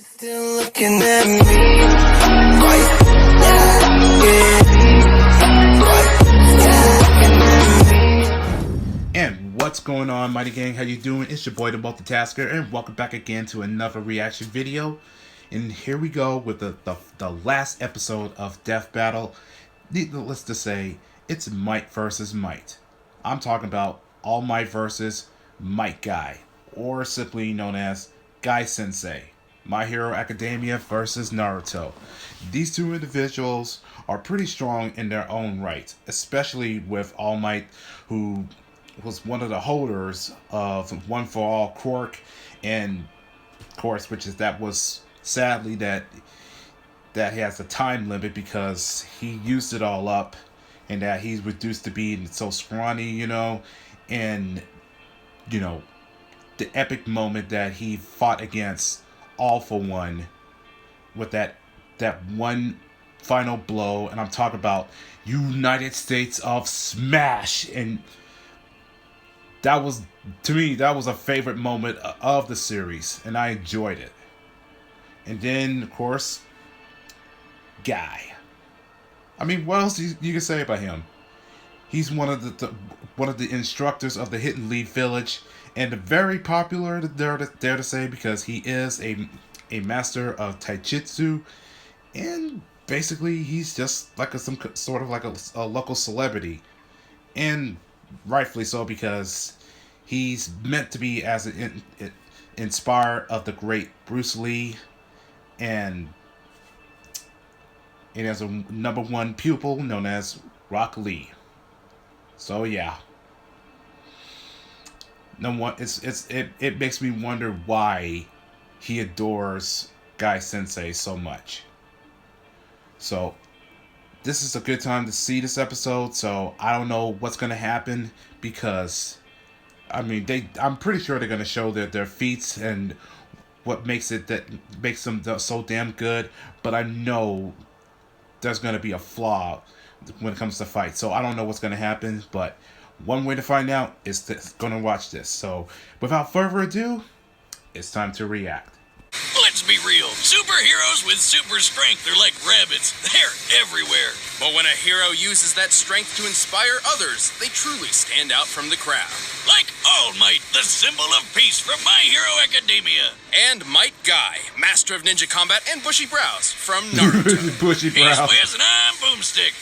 Still looking at me. And what's going on, Mighty Gang? How you doing? It's your boy, the Multitasker, and welcome back again to another reaction video. And here we go with the last episode of Death Battle. Needless to say, it's Might versus Might. I'm talking about All Might versus Might Guy, or simply known as Guy Sensei. My Hero Academia versus Naruto. These two individuals are pretty strong in their own right, especially with All Might, who was one of the holders of One for All quirk, and of course, that was sadly that has a time limit because he used it all up, and that he's reduced to being so scrawny, and the epic moment that he fought against All for One with that one final blow, and I'm talking about United States of Smash, and that was, to me, that was a favorite moment of the series, and I enjoyed it. And then, of course, Guy. I mean, what else you can say about him? He's one of the instructors of the Hidden Leaf Village, and very popular, dare to say, because he is a master of taijutsu, and basically he's just like some sort of like a local celebrity, and rightfully so, because he's meant to be as an inspired of the great Bruce Lee, and as a #1 pupil known as Rock Lee. So yeah, it makes me wonder why he adores Guy Sensei so much. So this is a good time to see this episode. So I don't know what's gonna happen, because I mean I'm pretty sure they're gonna show their feats and what makes them so damn good. But I know there's gonna be a flaw when it comes to fight. So I don't know what's gonna happen, but one way to find out is gonna watch this. So without further ado, it's time to react. Let's be real. Superheroes with super strength are like rabbits. They're everywhere. But when a hero uses that strength to inspire others, they truly stand out from the crowd. Like All Might, the symbol of peace from My Hero Academia. And Might Guy, master of ninja combat and bushy brows from Naruto. Bushy brows. He's Wiz and I'm Boomstick.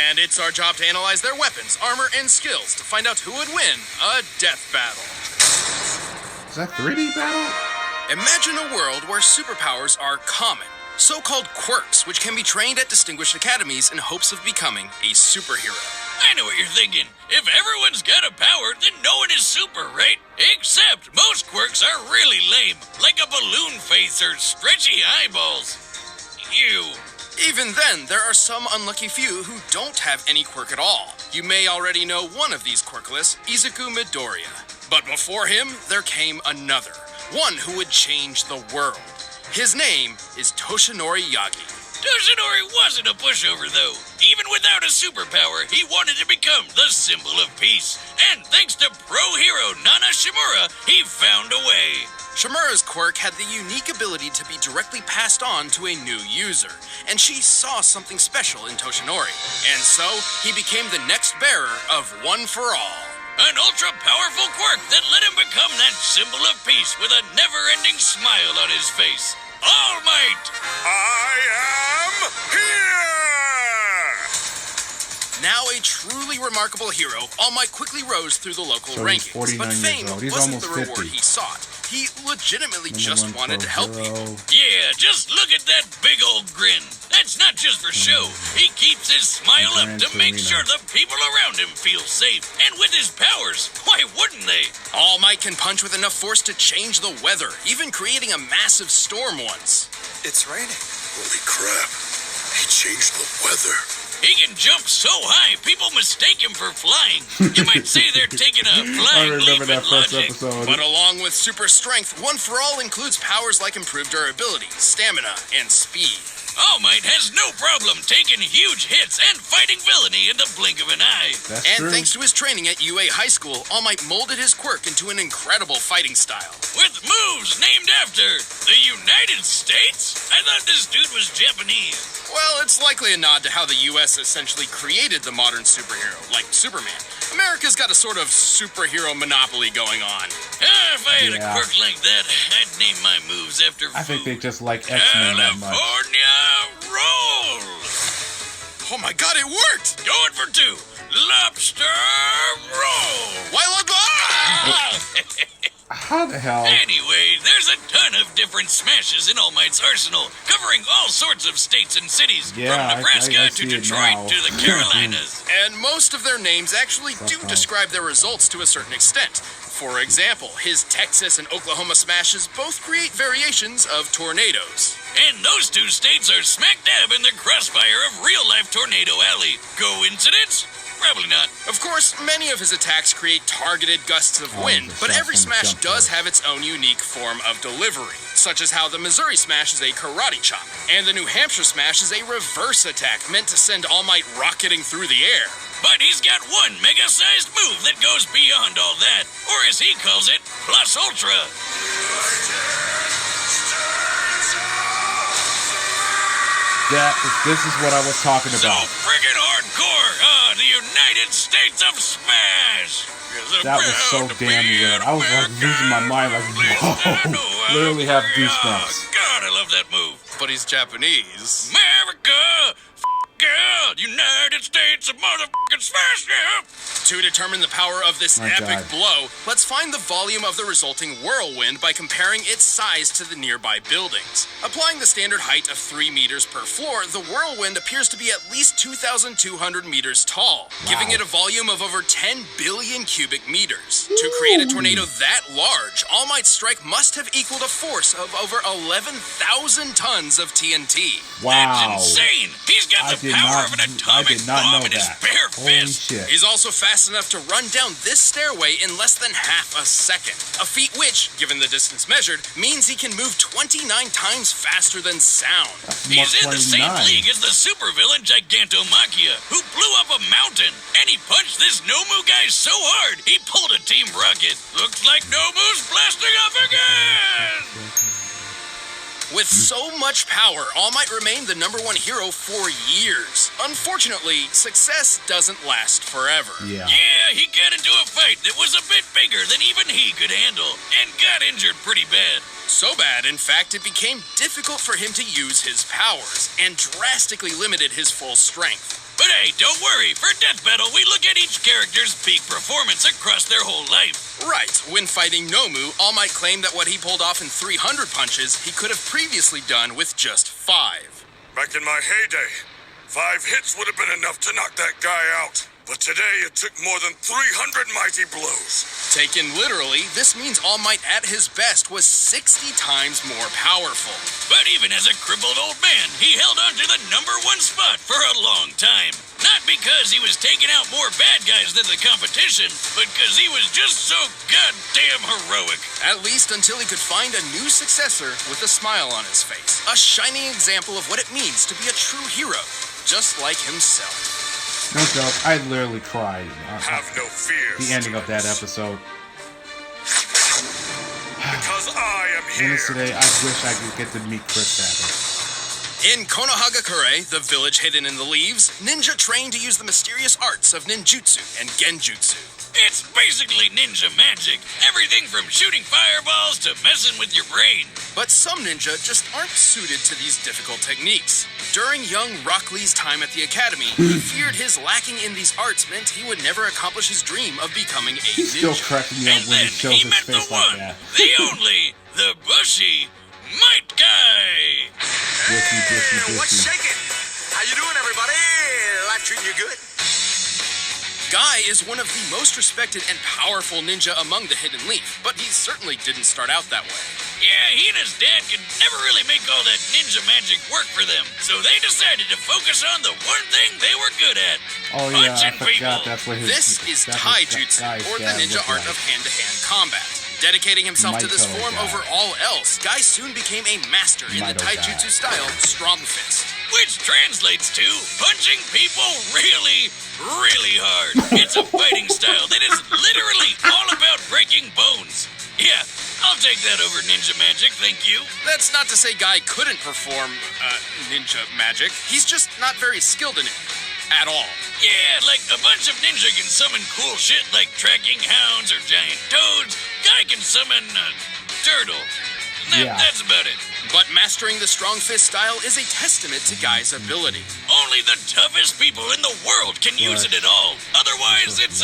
And it's our job to analyze their weapons, armor, and skills to find out who would win a death battle. Is that 3D battle? Imagine a world where superpowers are common, so-called quirks, which can be trained at distinguished academies in hopes of becoming a superhero. I know what you're thinking. If everyone's got a power, then no one is super, right? Except most quirks are really lame, like a balloon face or stretchy eyeballs. Ew. Even then, there are some unlucky few who don't have any quirk at all. You may already know one of these quirkless, Izuku Midoriya. But before him, there came another. One who would change the world. His name is Toshinori Yagi. Toshinori wasn't a pushover, though. Even without a superpower, he wanted to become the symbol of peace. And thanks to pro hero Nana Shimura, he found a way. Shimura's quirk had the unique ability to be directly passed on to a new user, and she saw something special in Toshinori. And so, he became the next bearer of One for All. An ultra-powerful quirk that let him become that symbol of peace with a never-ending smile on his face. All Might! I am here! Now a truly remarkable hero, All Might quickly rose through the local rankings. But fame wasn't the reward he sought. He legitimately just wanted to help people. Yeah, just look at that big old grin. That's not just for show. He keeps his smile up to make sure the people around him feel safe. And with his powers, why wouldn't they? All Might can punch with enough force to change the weather, even creating a massive storm once. It's raining. Holy crap. He changed the weather. He can jump so high, people mistake him for flying. You might say they're taking a flying leap in logic. But along with super strength, One for All includes powers like improved durability, stamina, and speed. All Might has no problem taking huge hits and fighting villainy in the blink of an eye. That's and true. thanks to his training at UA High School, All Might molded his quirk into an incredible fighting style. With moves named after the United States? I thought this dude was Japanese. Well, it's likely a nod to how the US essentially created the modern superhero, like Superman. America's got a sort of superhero monopoly going on. If I had a quirk like that, I'd name my moves after food. I think they just like X-Men that much. California roll! Oh my god, it worked! Going for two. Lobster roll! How the hell? Anyway, there's a ton of different smashes in All Might's arsenal, covering all sorts of states and cities, from Nebraska I to see Detroit to the Carolinas. And most of their names actually do describe their results to a certain extent. For example, his Texas and Oklahoma smashes both create variations of tornadoes. And those two states are smack dab in the crossfire of real-life Tornado Alley. Coincidence? Probably not. Of course, many of his attacks create targeted gusts of wind, but every smash does have its own unique form of delivery, such as how the Missouri smash is a karate chop, and the New Hampshire smash is a reverse attack meant to send All Might rocketing through the air. But he's got one mega-sized move that goes beyond all that, or as he calls it, plus ultra. This is what I was talking about. So friggin' hardcore! The United States of Smash! That was so damn good. I was like losing my mind, like, whoa! Literally have goosebumps. God, I love that move. But he's Japanese. America! God, United States of motherfucking Smash! Yeah. To determine the power of this epic blow, let's find the volume of the resulting whirlwind by comparing its size to the nearby buildings. Applying the standard height of 3 meters per floor, the whirlwind appears to be at least 2,200 meters tall, giving it a volume of over 10 billion cubic meters. To create a tornado that large, All Might's strike must have equaled a force of over 11,000 tons of TNT. Wow. That's insane! He's got the power of an atomic bomb in his bare fist. Shit. He's also fast enough to run down this stairway in less than half a second. A feat which, given the distance measured, means he can move 29 times faster than sound. He's in the same league as the supervillain Gigantomachia, who blew up a mountain. And he punched this Nomu guy so hard, he pulled a Team Rocket. Looks like Nomu's blasting off again! With so much power, All Might remained the #1 hero for years. Unfortunately, success doesn't last forever. Yeah, he got into a fight that was a bit bigger than even he could handle, and got injured pretty bad. So bad, in fact, it became difficult for him to use his powers, and drastically limited his full strength. But hey, don't worry, for DeathBattle, we look at each character's peak performance across their whole life. Right, when fighting Nomu, All Might claimed that what he pulled off in 300 punches, he could have previously done with just 5. Back in my heyday, 5 hits would have been enough to knock that guy out. But today, it took more than 300 mighty blows. Taken literally, this means All Might at his best was 60 times more powerful. But even as a crippled old man, he held on to the #1 spot for a long time. Not because he was taking out more bad guys than the competition, but because he was just so goddamn heroic. At least until he could find a new successor with a smile on his face. A shining example of what it means to be a true hero, just like himself. No joke, I literally cried. Have no fear. The ending of that episode. Because I am here. Today, I wish I could get to meet Chris Sabat. In Konohagakure, the village hidden in the leaves, ninja train to use the mysterious arts of ninjutsu and genjutsu. It's basically ninja magic. Everything from shooting fireballs to messing with your brain. But some ninja just aren't suited to these difficult techniques. During young Rock Lee's time at the academy, he feared his lacking in these arts meant he would never accomplish his dream of becoming a He's ninja. still cracking me up when he shows his face like that. The only, the bushy, Might Guy. What's shaking? How you doing, everybody? Life treating you good? Guy is one of the most respected and powerful ninja among the Hidden Leaf, but he certainly didn't start out that way. Yeah, he and his dad could never really make all that ninja magic work for them, so they decided to focus on the one thing they were good at. Oh yeah, I forgot that's what his... This is Taijutsu, or the ninja art of hand-to-hand combat. Dedicating himself to this Mito form guy. over all else, Guy soon became a master in the Mito taijutsu guy. style Strong Fist. Which translates to punching people really, really hard. It's a fighting style that is literally all about breaking bones. Yeah, I'll take that over ninja magic, thank you. That's not to say Guy couldn't perform ninja magic. He's just not very skilled in it. At all. Yeah, like a bunch of ninja can summon cool shit like tracking hounds or giant toads. Guy can summon a turtle. That's about it. But mastering the Strong Fist style is a testament to Guy's ability. Only the toughest people in the world can use it at all. Otherwise, it's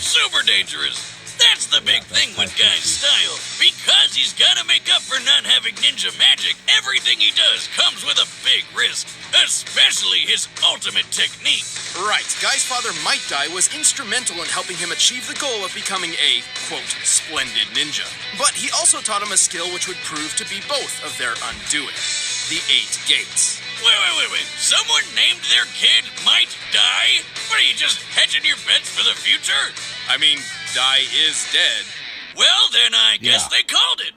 super dangerous. That's the big thing with Guy's style. Because he's gotta make up for not having ninja magic, everything he does comes with a big risk. Especially his ultimate technique. Right, Guy's father Might Dai was instrumental in helping him achieve the goal of becoming a, quote, splendid ninja. But he also taught him a skill which would prove to be both of their undoing. The 8 Gates. Wait. Someone named their kid Might Die? What are you, just hedging your bets for the future? I mean, Dai is dead. Well, then I guess Yeah. they called it.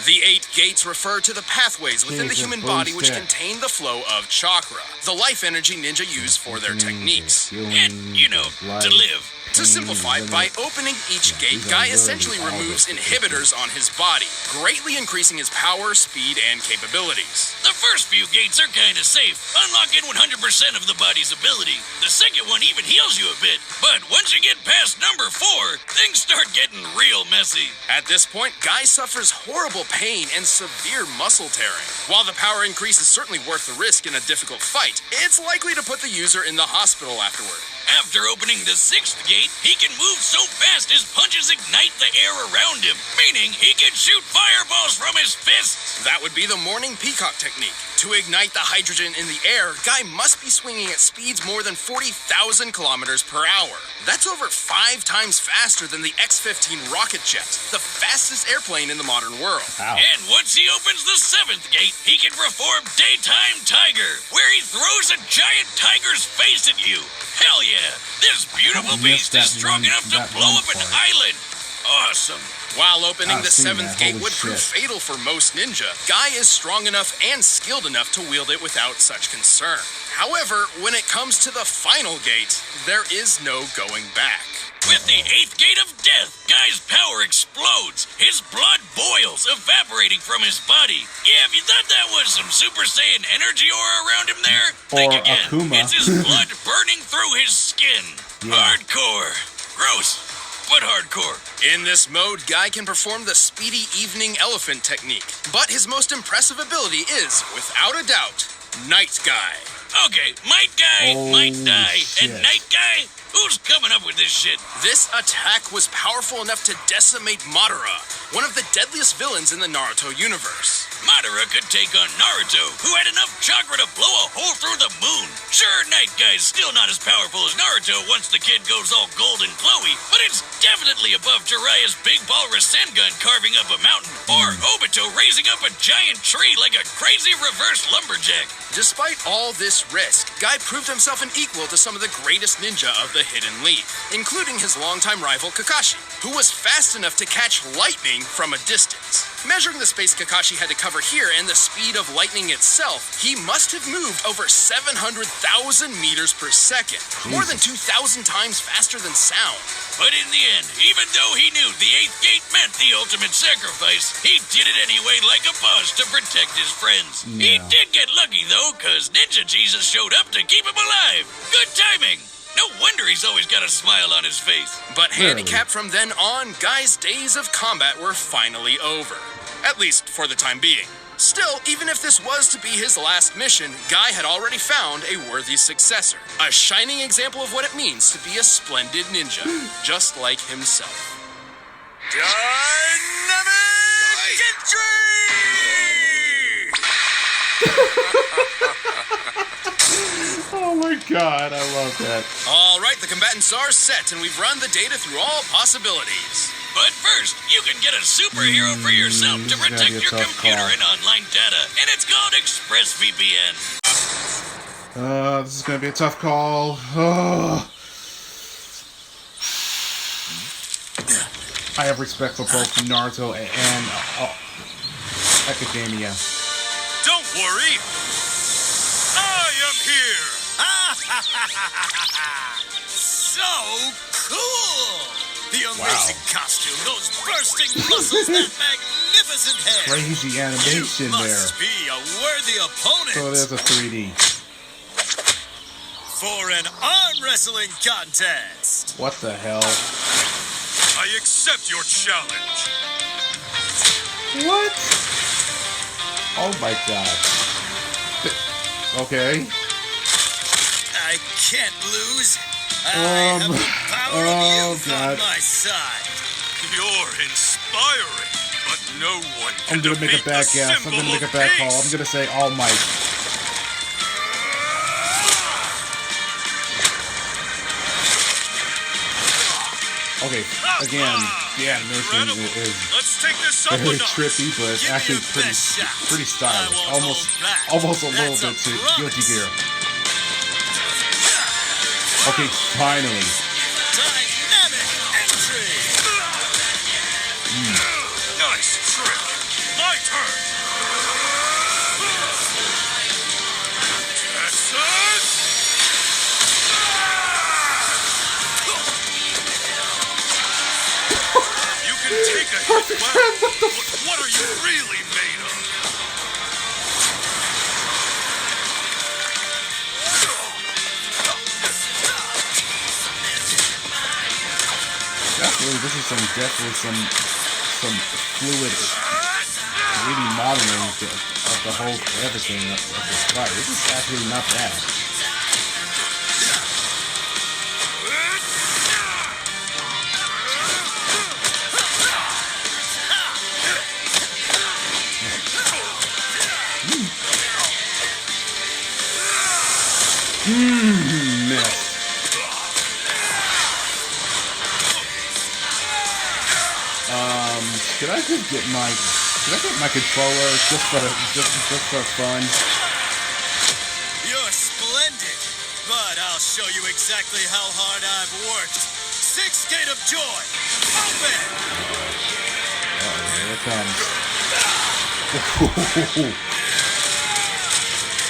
The 8 Gates refer to the pathways within the Jesus, human body which bullshit. contain the flow of chakra, the life energy ninja use for their techniques. And, you know, to live. To simplify, by opening each gate, Guy essentially removes inhibitors on his body, greatly increasing his power, speed, and capabilities. The first few gates are kinda safe, unlocking 100% of the body's ability. The second one even heals you a bit. But once you get past number 4, things start getting real messy. At this point, Guy suffers horrible pain and severe muscle tearing. While the power increase is certainly worth the risk in a difficult fight, it's likely to put the user in the hospital afterward. After opening the 6th gate, he can move so fast his punches ignite the air around him, meaning he can shoot fireballs from his fists. That would be the morning peacock technique. To ignite the hydrogen in the air, Guy must be swinging at speeds more than 40,000 kilometers per hour. That's over 5 times faster than the X-15 rocket jet, the fastest airplane in the modern world. Ow. And once he opens the 7th gate, he can perform Daytime Tiger, where he throws a giant tiger's face at you. Hell yeah! This beautiful I beast missed is that strong one- enough to that blow one up an part. island. Awesome. While opening I've the seen 7th that. gate Holy would prove shit. fatal for most ninja, Guy is strong enough and skilled enough to wield it without such concern. However, when it comes to the final gate, there is no going back. With the 8th gate of death, Guy's power explodes. His blood boils, evaporating from his body. Yeah, if you thought that was some Super Saiyan energy aura around him there, think Or again. Akuma. It's his blood burning through his skin. Yeah. Hardcore. Gross, but hardcore. In this mode, Guy can perform the speedy evening elephant technique, but his most impressive ability is, without a doubt, Night Guy. Okay, Might Guy, Oh, Might Die, shit. and Night Guy? Who's coming up with this shit? This attack was powerful enough to decimate Madara, one of the deadliest villains in the Naruto universe. Madara could take on Naruto, who had enough chakra to blow a hole through the moon. Sure, Night Guy's still not as powerful as Naruto once the kid goes all gold and glowy, but it's definitely above Jiraiya's big ball Rasengan carving up a mountain, or Obito raising up a giant tree like a crazy reverse lumberjack. Despite all this risk, Guy proved himself an equal to some of the greatest ninja of the Hidden League, including his longtime rival Kakashi, who was fast enough to catch lightning from a distance. Measuring the space Kakashi had to cover here and the speed of lightning itself, he must have moved over 700,000 meters per second, more than 2,000 times faster than sound. But in the end, even though he knew the 8th gate meant the ultimate sacrifice, he did it anyway like a boss to protect his friends. He Yeah. did get lucky though, cause Ninja Jesus showed up to keep him alive. Good timing. No wonder he's always got a smile on his face. But Really? handicapped from then on, Guy's days of combat were finally over. At least for the time being. Still, even if this was to be his last mission, Guy had already found a worthy successor. A shining example of what it means to be a splendid ninja, just like himself. Dynamic Oh my god, I love that. All right, the combatants are set, and we've run the data through all possibilities. But first, you can get a superhero for yourself to this is gonna protect be a your tough computer call. and online data, and it's called ExpressVPN. This is gonna be a tough call. Oh. I have respect for both Naruto and Academia. Don't worry. I am here. So cool! The amazing costume, those bursting muscles, that magnificent hair. Crazy animation You must there. be a worthy opponent So there's a 3D. for an arm wrestling contest. What the hell? I accept your challenge. What? Oh my god. Okay. I can't lose. I have the power of youth God. on my side. You're inspiring, but no one can I'm gonna make a defeat bad the guess. I'm symbol gonna make a of bad call. peace. I'm gonna say All Might. Okay, again, the animation Incredible. is Let's take this up a very notch. trippy, but it's Give me actually your pretty, best shot. pretty stylish. I won't Almost, hold back. almost a little That's a bit to promise. Guilty Gear. Okay, finally. Dynamic entry. Nice trick. My turn. Texas. You can take a hit well, but what are you really made of? Definitely, this is some fluid 3D modeling of the whole everything of this fight. This is actually not bad. Missed. Should I just get my controller just for fun? You're splendid, but I'll show you exactly how hard I've worked. Sixth Gate of Joy, open! Oh, here it comes.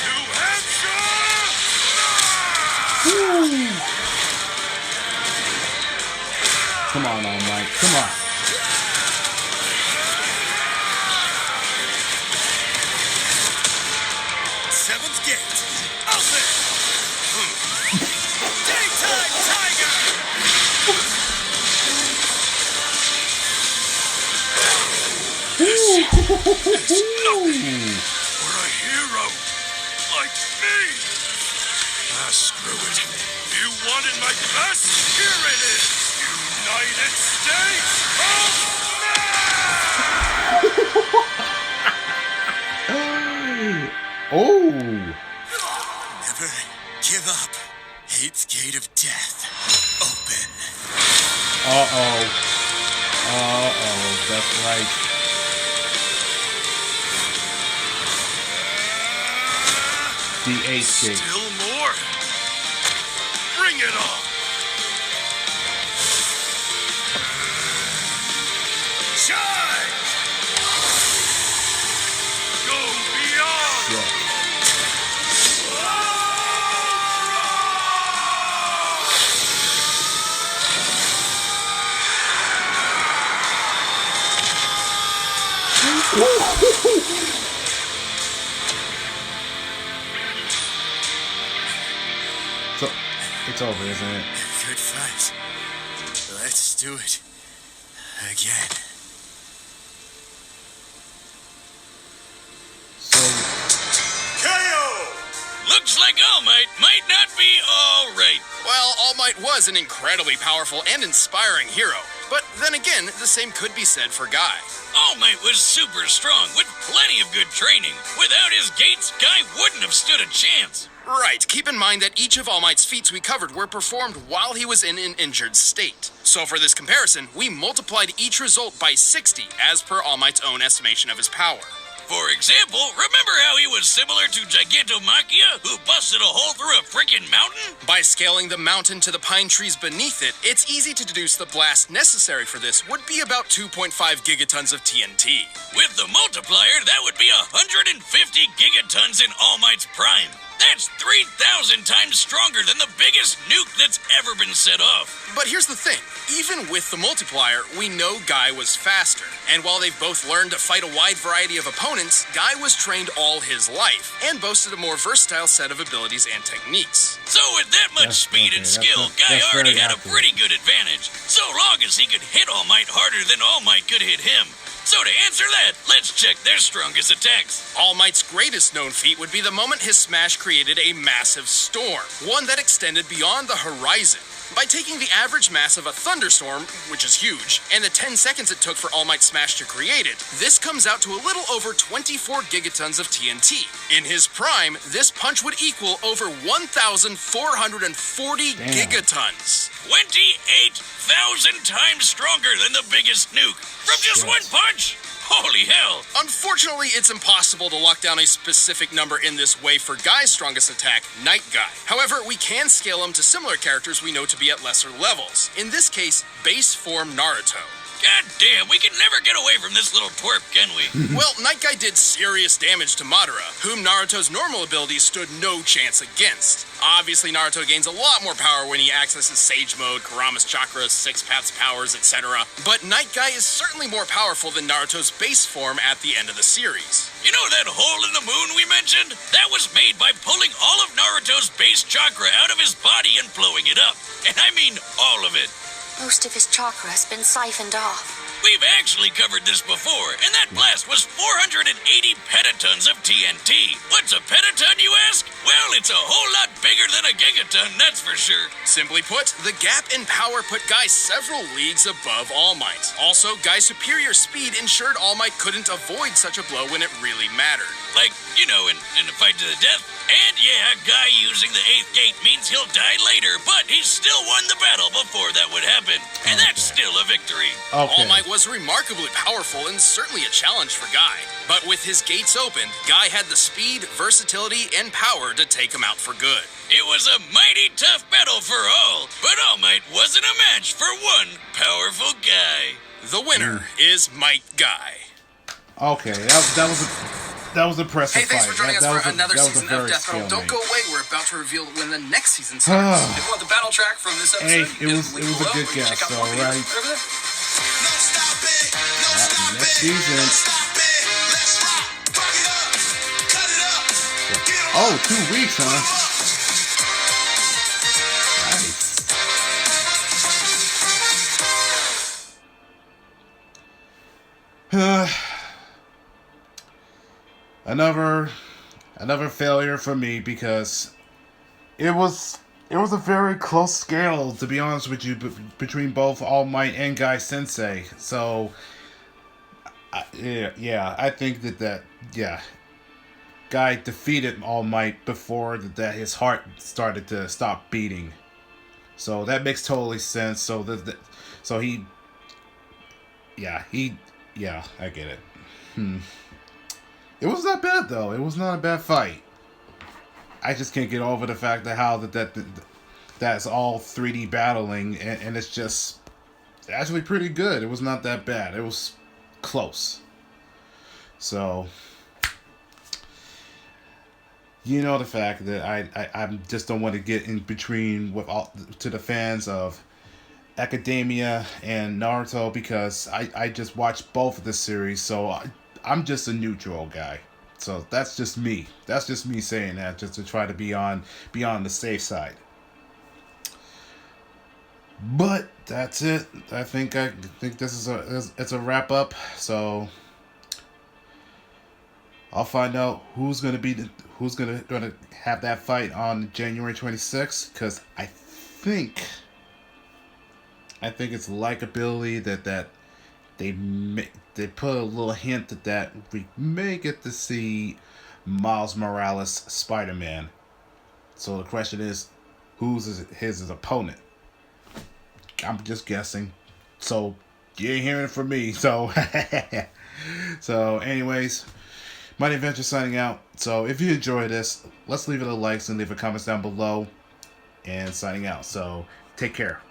New Hampshire! Come on, All Might. Come on. Seventh Gate, open! Daytime Tiger! Nothing for a hero like me. Ah, screw it. You wanted my best? Here it is. United States of Oh! Never give up. Eighth Gate of Death, open. Uh-oh. Uh-oh. That's right. The 8th gate. Still more. Bring it on. Shine! Go beyond. Yeah. So, it's over, isn't it? Good fight. Let's do it again. So, KO! Looks like All Might might not be all right. Well, All Might was an incredibly powerful and inspiring hero. But then again, the same could be said for Guy. All Might was super strong with plenty of good training. Without his gates, Guy wouldn't have stood a chance. Right, keep in mind that each of All Might's feats we covered were performed while he was in an injured state. So for this comparison, we multiplied each result by 60 as per All Might's own estimation of his power. For example, remember how he was similar to Gigantomachia, who busted a hole through a freaking mountain? By scaling the mountain to the pine trees beneath it, it's easy to deduce the blast necessary for this would be about 2.5 gigatons of TNT. With the multiplier, that would be 150 gigatons in All Might's prime. That's 3,000 times stronger than the biggest nuke that's ever been set off. But here's the thing, even with the multiplier, we know Guy was faster. And while they've both learned to fight a wide variety of opponents, Guy was trained all his life and boasted a more versatile set of abilities and techniques. So with that much speed and skill, Guy already had a pretty good advantage, so long as he could hit All Might harder than All Might could hit him. So to answer that, let's check their strongest attacks. All Might's greatest known feat would be the moment his smash created a massive storm, one that extended beyond the horizon. By taking the average mass of a thunderstorm, which is huge, and the 10 seconds it took for All Might's smash to create it, this comes out to a little over 24 gigatons of TNT. In his prime, this punch would equal over 1,440 gigatons. 28,000 times stronger than the biggest nuke from just one punch. Holy hell! Unfortunately, it's impossible to lock down a specific number in this way for Guy's strongest attack, Night Guy. However, we can scale him to similar characters we know to be at lesser levels. In this case, base form Naruto. God damn, we can never get away from this little twerp, can we? Well, Night Guy did serious damage to Madara, whom Naruto's normal abilities stood no chance against. Obviously, Naruto gains a lot more power when he accesses Sage Mode, Kurama's chakras, Six Paths powers, etc. But Night Guy is certainly more powerful than Naruto's base form at the end of the series. You know that hole in the moon we mentioned? That was made by pulling all of Naruto's base chakra out of his body and blowing it up. And I mean all of it. Most of his chakra has been siphoned off. We've actually covered this before, and that blast was 480 petatons of TNT. What's a petaton, you ask? Well, it's a whole lot bigger than a gigaton, that's for sure. Simply put, the gap in power put Guy several leagues above All Might. Also, Guy's superior speed ensured All Might couldn't avoid such a blow when it really mattered. Like, you know, in a fight to the death. And yeah, Guy using the 8th gate means he'll die later, but he still won the battle before that would happen. And that's still a victory. All Might was remarkably powerful and certainly a challenge for Guy. But with his gates open, Guy had the speed, versatility, and power to take him out for good. It was a mighty tough battle for all, but All Might wasn't a match for one powerful guy. The winner is Might Guy. Okay, that was impressive. Hey, thanks for joining us for another season of DeathBattle. Don't go away, we're about to reveal when the next season starts. If you want the battle track from this episode, hey, it was a good guess, though, right? Next season. Oh, 2 weeks, huh? Nice. Another failure for me because it was a very close scale, to be honest with you, between both All Might and Guy Sensei. So I think that Guy defeated All Might before that his heart started to stop beating. So that makes totally sense. So I get it. It was not bad though. It was not a bad fight. I just can't get over the fact that how that's all 3D battling and it's just actually pretty good. It was not that bad. It was close. So you know the fact that I just don't want to get in between with all to the fans of Academia and Naruto because I just watched both of the series, so I'm just a neutral guy. So that's just me. That's just me saying that just to try to be on the safe side. But that's it. I think this is a wrap up. So I'll find out who's gonna have that fight on January 26th, because I think it's likability that they put a little hint that we may get to see Miles Morales Spider-Man. So the question is, who's his opponent? I'm just guessing. So you ain't hearing it from me. So so anyways, Mighty Adventure signing out. So if you enjoy this, let's leave it a like and leave a comments down below. And signing out. So take care.